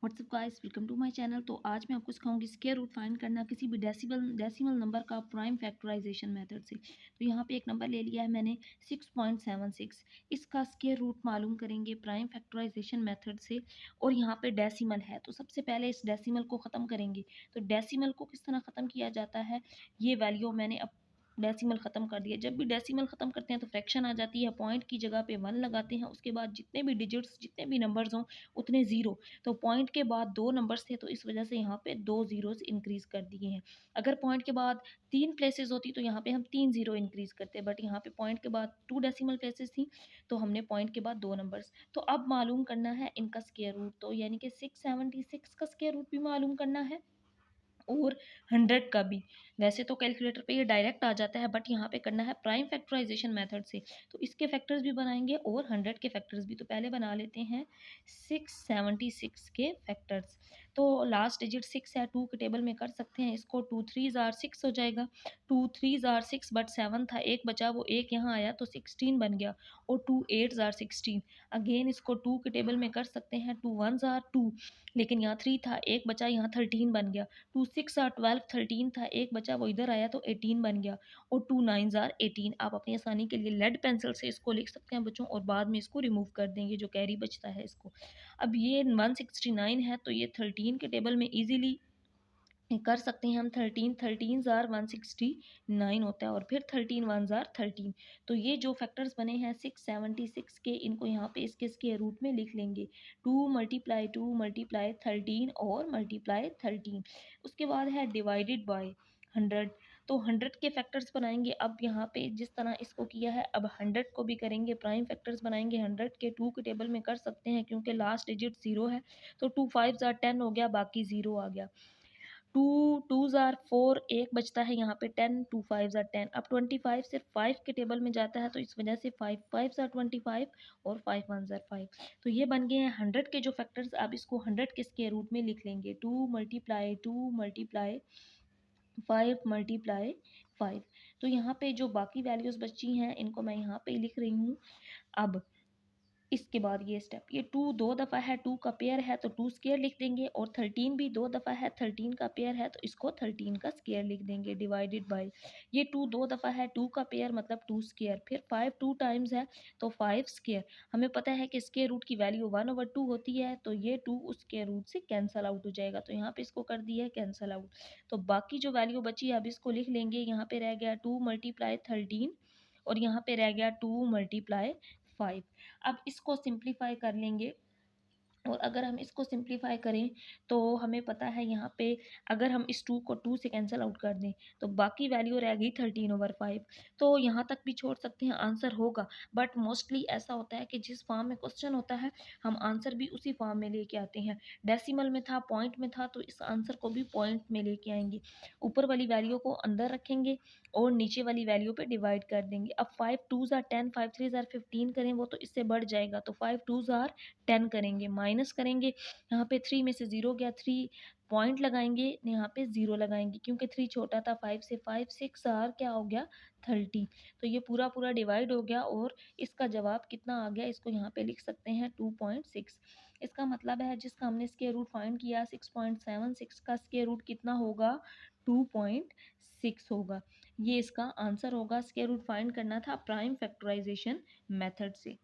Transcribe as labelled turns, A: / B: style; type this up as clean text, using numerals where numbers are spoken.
A: WhatsApp guys, welcome to my channel. तो आज मैं आपको सिखाऊंगी स्क्वायर रूट फाइंड करना किसी भी डेसिमल नंबर का प्राइम फैक्टराइजेशन मेथड से। तो यहाँ पे एक नंबर ले लिया है मैंने 6.76। इसका स्क्वायर रूट मालूम करेंगे प्राइम फैक्टराइजेशन मेथड से। और यहाँ पे डेसिमल है तो सबसे पहले इस डेसिमल को ख़त्म करेंगे। तो डेसिमल को किस तरह ख़त्म किया जाता है, ये वैल्यू मैंने अब डेसिमल ख़त्म कर दिया। जब भी डेसिमल ख़त्म करते हैं तो फ्रैक्शन आ जाती है, पॉइंट की जगह पे 1 लगाते हैं, उसके बाद जितने भी डिजिट्स जितने भी नंबर्स हों उतने ज़ीरो। तो पॉइंट के बाद 2 नंबर्स थे तो इस वजह से यहाँ पे 2 ज़ीरोज़ इंक्रीज़ कर दिए हैं। अगर पॉइंट के बाद 3 प्लेसेस होती तो यहाँ पे हम 3 ज़ीरो इंक्रीज़ करते, बट यहाँ पे पॉइंट के बाद 2 डेसिमल प्लेसेस थी तो हमने पॉइंट के बाद 2 नंबर्स। तो अब मालूम करना है इनका स्क्वायर रूट, तो यानी कि 676 का स्क्वायर रूट भी मालूम करना है और 100 का भी। वैसे तो कैलकुलेटर पे ये डायरेक्ट आ जाता है, बट यहाँ पे करना है प्राइम फैक्टराइजेशन मेथड से। तो इसके फैक्टर्स भी बनाएंगे और 100 के फैक्टर्स भी। तो पहले बना लेते हैं 676 के फैक्टर्स। तो लास्ट डिजिट 6 है, 2 के टेबल में कर सकते हैं इसको। 2 3 आर 6 हो जाएगा, 2 3 आर 6, बट 7 था, एक बचा, वो एक यहाँ आया तो 16 बन गया। और 2 8 आर 16, अगेन इसको 2 के टेबल में कर सकते हैं। 2 1 आर 2, लेकिन यहाँ 3 था, एक बचा, यहाँ 13 बन गया। 2 6 आर 12, 13 था, एक बचा, वो इधर आया तो 18 बन गया। और 2 9 आर 18। आप अपनी आसानी के लिए लेड पेंसिल से इसको लिख सकते हैं बच्चों, और बाद में इसको रिमूव कर देंगे जो कैरी बचता है इसको। अब ये 169 है तो ये 13 के टेबल में इजीली कर सकते हैं हम। 13 13 आर 169 होता है, और फिर 13 1 आर 13। तो ये जो फैक्टर्स बने हैं 676 के, इनको यहाँ पे इसके स्क्वायर रूट में लिख लेंगे। 2 मल्टीप्लाई 13 और मल्टीप्लाई 13। उसके बाद है डिवाइडेड बाय 100। तो 100 के फैक्टर्स बनाएंगे। अब यहाँ पे जिस तरह इसको किया है अब 100 को भी करेंगे, प्राइम फैक्टर्स बनाएंगे। 100 के 2 के टेबल में कर सकते हैं क्योंकि लास्ट डिजिट 0 है। तो 2 5 आर 10 हो गया, बाकी 0 आ गया। 2 2s आर 4, एक बचता है यहाँ पे 10, 2 5s आर 10। अब 25 सिर्फ 5 के टेबल में जाता है तो इस वजह से 5 5s आर 25 और 5 1s आर 5। तो ये बन गए हैं 100 के जो फैक्टर्स। अब इसको 100 के स्क्वायर रूट में लिख लेंगे। 2 मल्टीप्लाई 5 मल्टीप्लाई 5। तो यहाँ पे जो बाकी वैल्यूज़ बची हैं इनको मैं यहाँ पे लिख रही हूँ। अब इसके बाद ये स्टेप, ये 2 दो दफ़ा है, 2 का पेयर है तो 2 स्क्वायर लिख देंगे। और 13 भी 2 दफ़ा है, 13 का पेयर है तो इसको 13 का स्क्वायर लिख देंगे। डिवाइडेड बाय ये 2 दो दफ़ा है, 2 का पेयर मतलब 2 स्क्वायर। फिर 5 2 टाइम्स है तो 5 स्क्वायर। हमें पता है कि स्क्वायर रूट की वैल्यू 1/2 होती है, तो ये 2 उस स्क्वायर रूट से कैंसल आउट हो जाएगा। तो यहाँ पे इसको कर दिया है कैंसल आउट। तो बाकी जो वैल्यू बची है अब इसको लिख लेंगे। यहाँ पे रह गया 2 मल्टीप्लाई 13 और यहाँ पे रह गया 2 मल्टीप्लाई 5। अब इसको सिंप्लीफाई कर लेंगे, और अगर हम इसको सिंप्लीफाई करें तो हमें पता है यहाँ पे अगर हम इस 2 को 2 से कैंसिल आउट कर दें तो बाकी वैल्यू रह गई 13/5। तो यहाँ तक भी छोड़ सकते हैं, आंसर होगा। बट मोस्टली ऐसा होता है कि जिस फॉर्म में क्वेश्चन होता है हम आंसर भी उसी फॉर्म में लेके आते हैं। डेसिमल में था, पॉइंट में था, तो इस आंसर को भी पॉइंट में लेके आएंगे। ऊपर वाली वैल्यू को अंदर रखेंगे और नीचे वाली वैल्यू पे डिवाइड कर देंगे। अब 5 2s आर 10, 5 3s आर 15 करें वो तो इससे बढ़ जाएगा, तो 5 2s आर 10 करेंगे, माइनस करेंगे। यहाँ पे 3 में से 0 गया, 3 पॉइंट लगाएंगे, यहाँ पे 0 लगाएंगे क्योंकि 3 छोटा था 5 से। 5 6 आर क्या हो गया 30। तो ये पूरा पूरा डिवाइड हो गया और इसका जवाब कितना आ गया, इसको यहाँ पे लिख सकते हैं 2.6। इसका मतलब है जिसका हमने स्क्वायर रूट फाइंड किया 6.76 का स्क्वायर रूट कितना होगा 2.6 होगा। ये इसका आंसर होगा। स्क्वायर रूट फाइंड करना था प्राइम फैक्टराइजेशन मेथड से।